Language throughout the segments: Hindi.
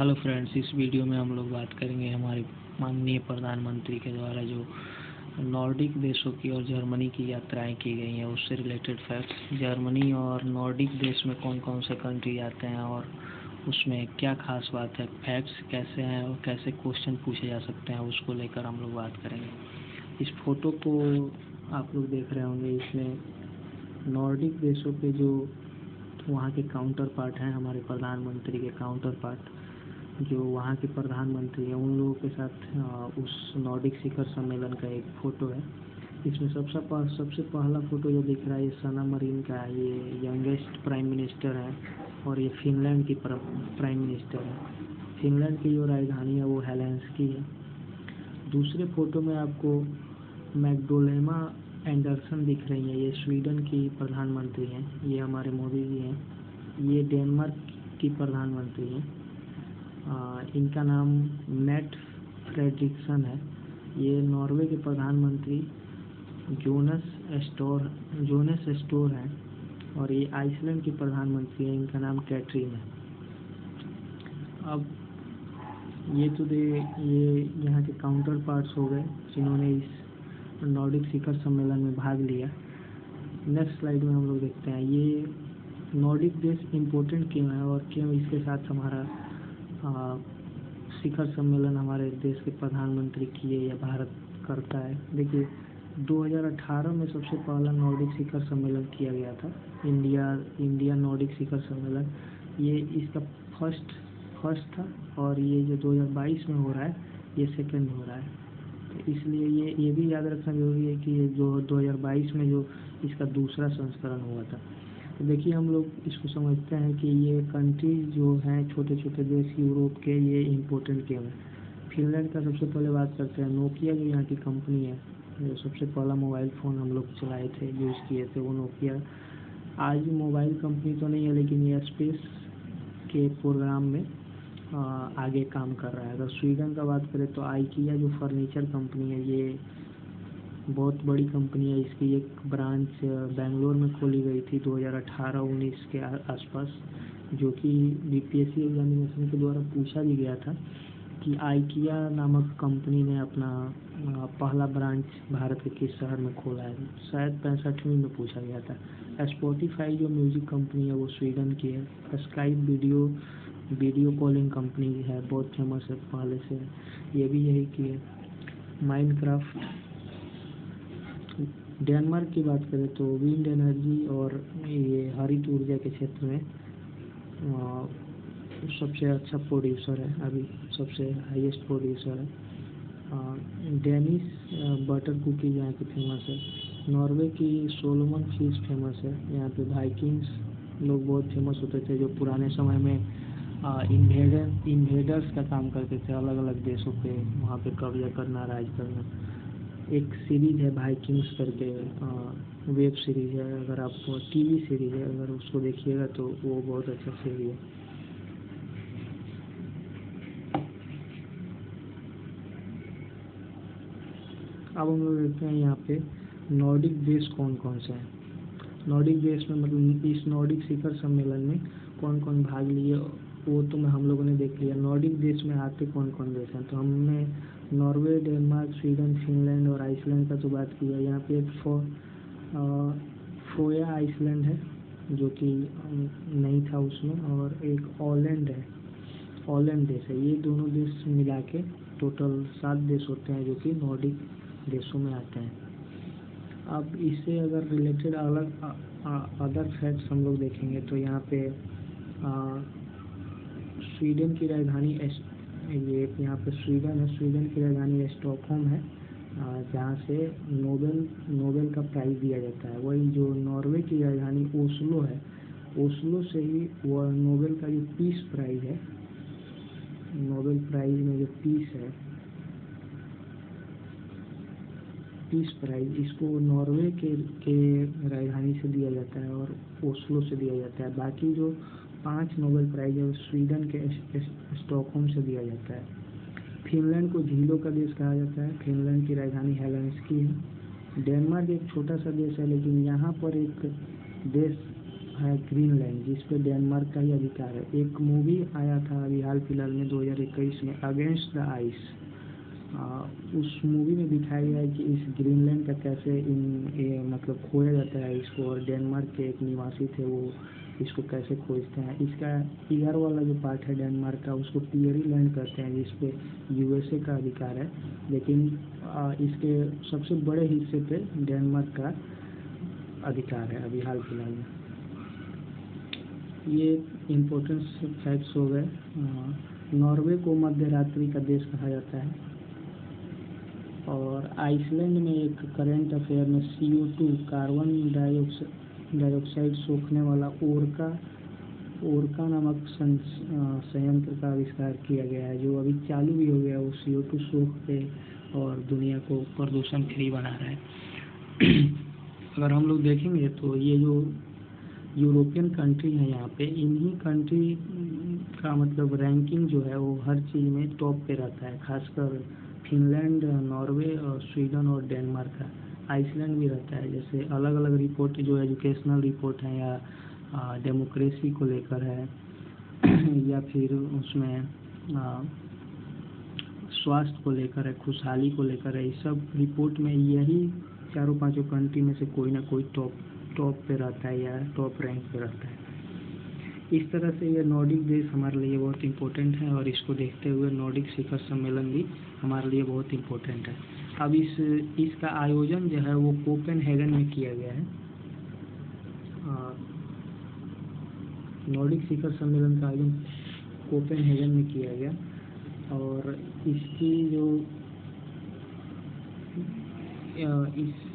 हेलो फ्रेंड्स, इस वीडियो में हम लोग बात करेंगे हमारे माननीय प्रधानमंत्री के द्वारा जो नॉर्डिक देशों की और जर्मनी की यात्राएं की गई हैं उससे रिलेटेड फैक्ट्स। जर्मनी और नॉर्डिक देश में कौन कौन से कंट्री आते हैं और उसमें क्या खास बात है, फैक्ट्स कैसे हैं और कैसे क्वेश्चन पूछे जा सकते हैं, उसको लेकर हम लोग बात करेंगे। इस फोटो को आप लोग देख रहे होंगे, इसमें नॉर्डिक देशों के जो वहाँ के काउंटर पार्ट हैं, हमारे प्रधानमंत्री के काउंटर पार्ट जो वहाँ के प्रधानमंत्री हैं उन लोगों के साथ उस नॉर्डिक शिखर सम्मेलन का एक फ़ोटो है। इसमें सबसे पहला फ़ोटो जो दिख रहा है ये सना मरीन का है। ये यंगेस्ट प्राइम मिनिस्टर है और ये फिनलैंड की प्राइम मिनिस्टर है। फिनलैंड की जो राजधानी है वो हेलेंसिकी है। दूसरे फ़ोटो में आपको मैग्डोलेमा एंडरसन दिख रही हैं, ये स्वीडन की प्रधानमंत्री हैं। ये हमारे मोदी जी हैं। ये डेनमार्क की प्रधानमंत्री हैं। इनका नाम मेट फ्रेडरिक्सन है। ये नॉर्वे के प्रधानमंत्री जोनेस स्टोर हैं और ये आइसलैंड की प्रधानमंत्री हैं। इनका नाम कैटरीन है। अब ये यहाँ के काउंटर पार्ट्स हो गए जिन्होंने इस नॉर्डिक शिखर सम्मेलन में भाग लिया। नेक्स्ट स्लाइड में हम लोग देखते हैं ये नॉर्डिक देश इम्पोर्टेंट क्यों है और क्यों इसके साथ हमारा शिखर सम्मेलन हमारे देश के प्रधानमंत्री किए या भारत करता है। देखिए 2018 में सबसे पहला नॉर्डिक शिखर सम्मेलन किया गया था, इंडिया नॉर्डिक शिखर सम्मेलन। ये इसका फर्स्ट था और ये जो 2022 में हो रहा है ये सेकंड हो रहा है। तो इसलिए ये भी याद रखना जरूरी है कि ये जो 2022 में जो इसका दूसरा संस्करण हुआ था। तो देखिए हम लोग इसको समझते हैं कि ये कंट्रीज जो हैं छोटे छोटे देश यूरोप के, ये इम्पोर्टेंट क्यों है। फिनलैंड का सबसे पहले बात करते हैं। नोकिया जो यहाँ की कंपनी है, जो सबसे पहला मोबाइल फ़ोन हम लोग चलाए थे, यूज़ किए थे, वो नोकिया आज मोबाइल कंपनी तो नहीं है लेकिन ये स्पेस के प्रोग्राम में आगे काम कर रहा है। अगर स्वीडन का बात करें तो आइकिया जो फर्नीचर कंपनी है, ये बहुत बड़ी कंपनी है। इसकी एक ब्रांच बेंगलोर में खोली गई थी 2018-19 के आसपास, जो कि बीपीएससी एग्जामिनेशन के द्वारा पूछा भी गया था कि आइकिया नामक कंपनी ने अपना पहला ब्रांच भारत के किस शहर में खोला है। शायद 65वीं में पूछा गया था। स्पॉटिफाई जो म्यूज़िक कंपनी है वो स्वीडन की है। स्काइप वीडियो कॉलिंग कंपनी है, बहुत फेमस है पहले से, ये भी यही की है। माइनक्राफ्ट। डेनमार्क की बात करें तो विंड एनर्जी और ये हरित ऊर्जा के क्षेत्र में सबसे अच्छा प्रोड्यूसर है, अभी सबसे हाईएस्ट प्रोड्यूसर है। डेनिश बटर कुकीज यहाँ की फेमस है। नॉर्वे की सोलोमन फिश फेमस है। यहाँ पे वाइकिंग्स लोग बहुत फेमस होते थे जो पुराने समय में इन्वेडर्स का काम करते थे, अलग अलग देशों पे वहाँ पे कब्जा करना, राज करना। एक सीरीज है वाइकिंग्स करके, वेब सीरीज है, अगर आप टीवी सीरीज है, अगर उसको देखिएगा तो वो बहुत अच्छा सीरीज है। अब हम लोग देखते हैं यहाँ पे नॉर्डिक देश कौन कौन से हैं। नॉर्डिक देश में मतलब इस नॉर्डिक शिखर सम्मेलन में कौन कौन भाग लिए वो तो हम लोगों ने देख लिया। नॉर्डिक देश में आते कौन कौन देश हैं, तो हमने नॉर्वे, डेनमार्क, स्वीडन, फिनलैंड और आइसलैंड का तो बात की है। यहाँ पे एक फ्रोया आइसलैंड है जो कि नहीं था उसमें, और एक ऑलैंड देश है। ये दोनों देश मिला के टोटल 7 देश होते हैं जो कि नॉर्डिक देशों में आते हैं। अब इससे अगर रिलेटेड अदर फैक्ट्स हम लोग देखेंगे तो यहाँ पे स्वीडन की राजधानी यहाँ पे स्वीडन है। स्वीडन की राजधानी स्टॉकहोम है, जहाँ से नोबेल का प्राइज़ दिया जाता है। वही जो नॉर्वे की राजधानी ओस्लो है, ओस्लो से ही वह नोबेल का जो पीस प्राइज़ है, नोबेल प्राइज़ में जो पीस प्राइज़ इसको नॉर्वे के राजधानी से दिया जाता है और ओस्लो से दिया जाता है। बाकी जो 5 नोबेल प्राइज़ है वो स्वीडन के स्टॉकहोम से दिया जाता है। फिनलैंड को झीलों का देश कहा जाता है। फिनलैंड की राजधानी हेलेंसिकी है। डेनमार्क एक छोटा सा देश है लेकिन यहाँ पर एक देश है ग्रीनलैंड, जिस पे डेनमार्क का ही अधिकार है। एक मूवी आया था अभी हाल फिलहाल में 2021 में, अगेंस्ट द आइस। उस मूवी में दिखाया गया है कि इस ग्रीनलैंड का कैसे मतलब खोया जाता है इसको, और डेनमार्क के एक निवासी थे वो इसको कैसे खोजते हैं। इसका इधर वाला जो पार्ट है डेनमार्क का, उसको पियरी लैंड कहते हैं, जिस पे यूएसए का अधिकार है। लेकिन इसके सबसे बड़े हिस्से पे डेनमार्क का अधिकार है अभी हाल फिलहाल में। ये इम्पोर्टेंट फैक्ट्स हो गए। नॉर्वे को मध्य रात्रि का देश कहा जाता है। और आइसलैंड में एक करंट अफेयर में CO2 कार्बन डाइऑक्साइड सोखने वाला ओरका नामक संयंत्र का आविष्कार किया गया है, जो अभी चालू भी हो गया। वो CO2 सोख के और दुनिया को प्रदूषण फ्री बना रहा है। अगर हम लोग देखेंगे तो ये जो यूरोपियन कंट्री है यहाँ पे, इन्हीं कंट्री का मतलब रैंकिंग जो है वो हर चीज़ में टॉप पे रहता है, खासकर फिनलैंड, नॉर्वे और स्वीडन और डेनमार्क का। आइसलैंड भी रहता है। जैसे अलग अलग रिपोर्ट जो एजुकेशनल रिपोर्ट है या डेमोक्रेसी को लेकर है या फिर उसमें स्वास्थ्य को लेकर है, खुशहाली को लेकर है, इस सब रिपोर्ट में यही चारों पांचों कंट्री में से कोई ना कोई टॉप पे रहता है या टॉप रैंक पे रहता है। इस तरह से ये नॉर्डिक देश हमारे लिए बहुत इम्पोर्टेंट है, और इसको देखते हुए नॉर्डिक शिखर सम्मेलन भी हमारे लिए बहुत इम्पोर्टेंट है। अब इसका आयोजन जो है वो कोपेनहेगन में किया गया है। नॉर्डिक शिखर सम्मेलन का आयोजन कोपेनहेगन में किया गया, और इसकी जो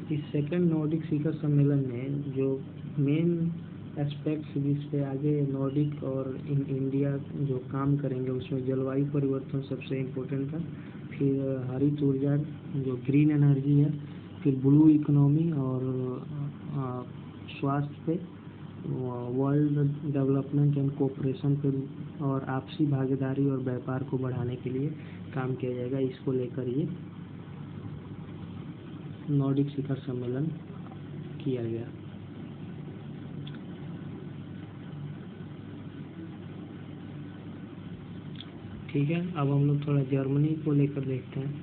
इस सेकंड नॉर्डिक शिखर सम्मेलन में जो मेन एस्पेक्ट्स जिस पे आगे नॉर्डिक और इंडिया जो काम करेंगे, उसमें जलवायु परिवर्तन सबसे इम्पोर्टेंट था, फिर हरित ऊर्जा जो ग्रीन एनर्जी है, फिर ब्लू इकोनॉमी और स्वास्थ्य पे, वर्ल्ड डेवलपमेंट एंड कोऑपरेशन पे, और आपसी भागीदारी और व्यापार को बढ़ाने के लिए काम किया जाएगा। इसको लेकर ये नॉर्डिक शिखर सम्मेलन किया गया। ठीक है, अब हम लोग थोड़ा जर्मनी को लेकर देखते हैं।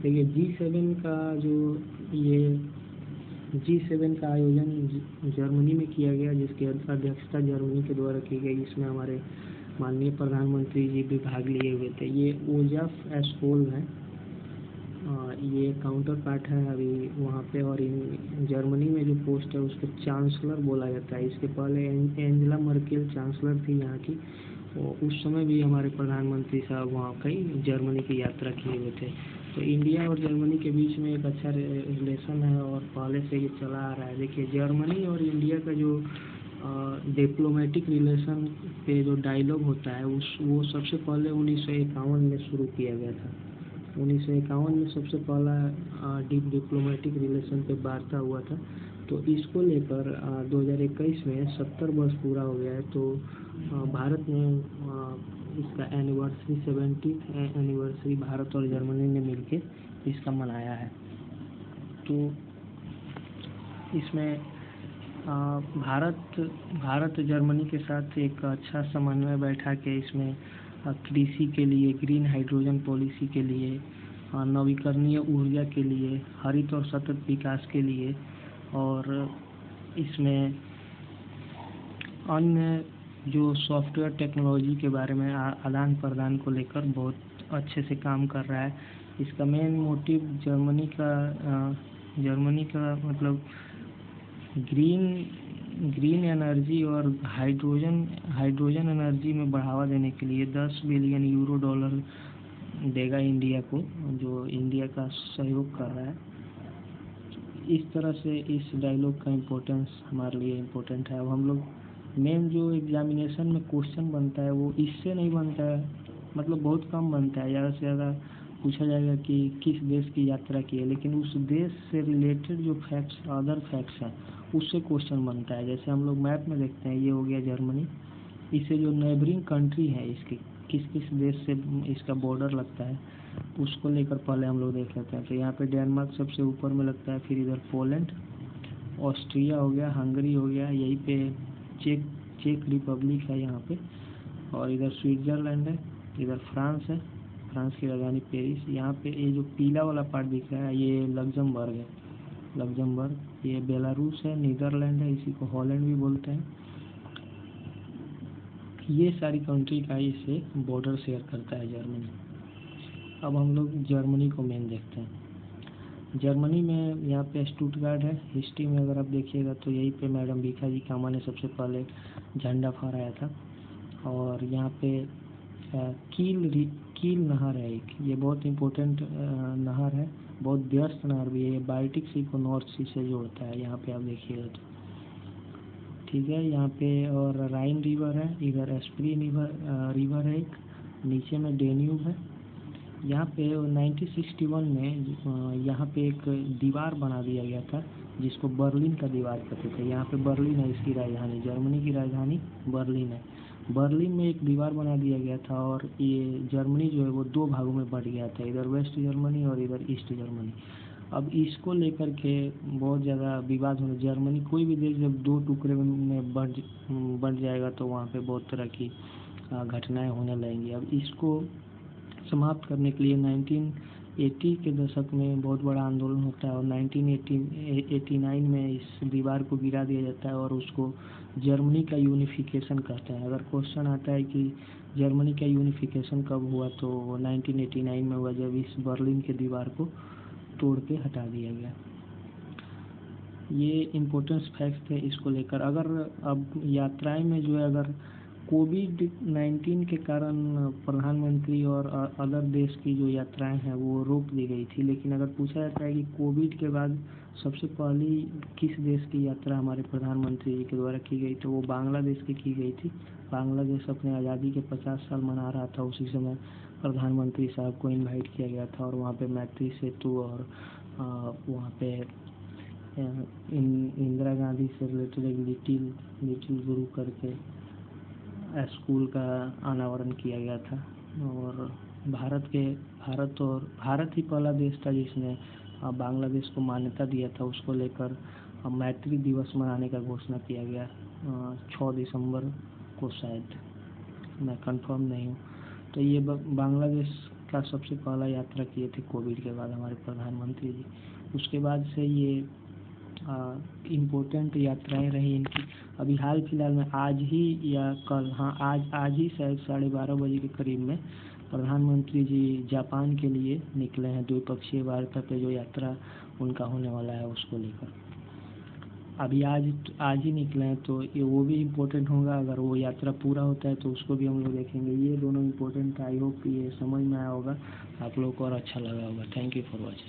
देखिए G7 का G7 का आयोजन जर्मनी में किया गया, जिसकी अध्यक्षता जर्मनी के द्वारा की गई। इसमें हमारे माननीय प्रधानमंत्री जी भी भाग लिए हुए थे। ये ओलाफ एस्कोल है, ये काउंटर पार्ट है अभी वहाँ पे। और जर्मनी में जो पोस्ट है उसको चांसलर बोला जाता है। इसके पहले एंजेला मर्केल चांसलर थी यहाँ की, और उस समय भी हमारे प्रधानमंत्री साहब वहाँ कई जर्मनी की यात्रा किए हुए थे। तो इंडिया और जर्मनी के बीच में एक अच्छा रिलेशन है, और पहले से ये चला आ रहा है। देखिए जर्मनी और इंडिया का जो डिप्लोमेटिक रिलेशन पे जो डायलॉग होता है वो सबसे पहले 1951 में शुरू किया गया था। 1951 में सबसे पहला डिप्लोमेटिक रिलेशन पे वार्ता हुआ था। तो इसको लेकर 2021 में 70 वर्ष पूरा हो गया है। तो भारत ने इसका एनिवर्सरी 70th एनिवर्सरी भारत और जर्मनी ने मिलके इसका मनाया है। तो इसमें भारत जर्मनी के साथ एक अच्छा समन्वय बैठा के इसमें कृषि के लिए, ग्रीन हाइड्रोजन पॉलिसी के लिए, नवीकरणीय ऊर्जा के लिए, हरित और सतत विकास के लिए, और इसमें अन्य जो सॉफ्टवेयर टेक्नोलॉजी के बारे में आदान प्रदान को लेकर बहुत अच्छे से काम कर रहा है। इसका मेन मोटिव जर्मनी का मतलब ग्रीन एनर्जी और हाइड्रोजन एनर्जी में बढ़ावा देने के लिए 10 बिलियन यूरो डॉलर देगा इंडिया को, जो इंडिया का सहयोग कर रहा है। इस तरह से इस डायलॉग का इम्पोर्टेंस हमारे लिए इम्पोर्टेंट है। अब हम लोग मेन जो एग्जामिनेशन में क्वेश्चन बनता है वो इससे नहीं बनता है, मतलब बहुत कम बनता है। ज़्यादा से ज़्यादा पूछा जाएगा कि किस देश की यात्रा की है, लेकिन उस देश से रिलेटेड जो अदर फैक्ट्स हैं उससे क्वेश्चन बनता है। जैसे हम लोग मैप में देखते हैं, ये हो गया जर्मनी, इससे जो नेबरिंग कंट्री है इसके किस किस देश से इसका बॉर्डर लगता है उसको लेकर पहले हम लोग देख लेते हैं। तो यहाँ पे डेनमार्क सबसे ऊपर में लगता है, फिर इधर पोलैंड, ऑस्ट्रिया हो गया, हंगरी हो गया, यहीं पे चेक रिपब्लिक है यहाँ पे, और इधर स्विट्ज़रलैंड है, इधर फ्रांस है, फ्रांस की राजधानी पेरिस। यहाँ पे ये जो पीला वाला पार्ट दिख रहा है ये लग्जमबर्ग है, लग्जमबर्ग। ये बेलारूस है, नीदरलैंड है, इसी को हॉलैंड भी बोलते हैं। ये सारी कंट्री का इससे बॉर्डर शेयर करता है जर्मनी। अब हम लोग जर्मनी को मेन देखते हैं। जर्मनी में यहाँ पे स्टुटगार्ट है। हिस्ट्री में अगर आप देखिएगा तो यहीं पे मैडम भीखाजी कामा ने सबसे पहले झंडा फहराया था। और यहाँ पे कील नहर है एक, ये बहुत इम्पोर्टेंट नहर है, बहुत व्यस्त नहर भी है। ये बाल्टिक सी को नॉर्थ सी से जोड़ता है, यहाँ पे आप देखिएगा तो ठीक है। यहाँ पे और राइन रिवर है, इधर एस्प्री रिवर है एक, नीचे में डेन्यूब है। यहाँ पे 1961 में यहाँ पे एक दीवार बना दिया गया था जिसको बर्लिन का दीवार कहते थे। यहाँ पे बर्लिन है इसकी राजधानी, जर्मनी की राजधानी बर्लिन है। बर्लिन में एक दीवार बना दिया गया था और ये जर्मनी जो है वो दो भागों में बढ़ गया था, इधर वेस्ट जर्मनी और इधर ईस्ट जर्मनी। अब इसको लेकर के बहुत ज़्यादा विवाद होने, जर्मनी कोई भी देश जब दो टुकड़े में बढ़ जाएगा तो वहाँ पे बहुत तरह की घटनाएं होने लगेंगी। अब इसको समाप्त करने के लिए 1980 के दशक में बहुत बड़ा आंदोलन होता है और 1989 में इस दीवार को गिरा दिया जाता है और उसको जर्मनी का यूनिफिकेशन कहते हैं। अगर क्वेश्चन आता है कि जर्मनी का यूनिफिकेशन कब हुआ, तो 1989 में हुआ, जब इस बर्लिन के दीवार को तोड़ के हटा दिया गया। ये इम्पोर्टेंस फैक्ट्स थे इसको लेकर। अगर अब यात्राएं में जो है, अगर कोविड-19 के कारण प्रधानमंत्री और अदर देश की जो यात्राएं हैं वो रोक दी गई थी, लेकिन अगर पूछा जाता है कि कोविड के बाद सबसे पहली किस देश की यात्रा हमारे प्रधानमंत्री जी के द्वारा की गई, तो वो बांग्लादेश की गई थी। बांग्लादेश अपने आज़ादी के 50 साल मना रहा था, उसी समय प्रधानमंत्री साहब को इनवाइट किया गया था और वहाँ पे मैत्री सेतु और वहाँ पे इंदिरा गांधी से रिलेटेड एक लिटिल गुरु करके स्कूल का अनावरण किया गया था। और भारत ही पहला देश था जिसने बांग्लादेश को मान्यता दिया था। उसको लेकर मैत्री दिवस मनाने का घोषणा किया गया 6 दिसंबर को, शायद, मैं कंफर्म नहीं हूँ। तो ये बांग्लादेश का सबसे पहला यात्रा किए थे कोविड के बाद हमारे प्रधानमंत्री जी। उसके बाद से ये इम्पोर्टेंट यात्राएं रही इनकी। अभी हाल फिलहाल में आज ही या कल, आज ही शायद 12:30 बजे के करीब में प्रधानमंत्री जी जापान के लिए निकले हैं, द्विपक्षीय वार्ता पे जो यात्रा उनका होने वाला है उसको लेकर। अभी आज ही निकले हैं, तो ये वो भी इम्पोर्टेंट होगा। अगर वो यात्रा पूरा होता है तो उसको भी हम लोग देखेंगे। ये दोनों इम्पोर्टेंट, आई होप ये समझ में आया होगा आप लोग को और अच्छा लगा होगा। Thank you for watching.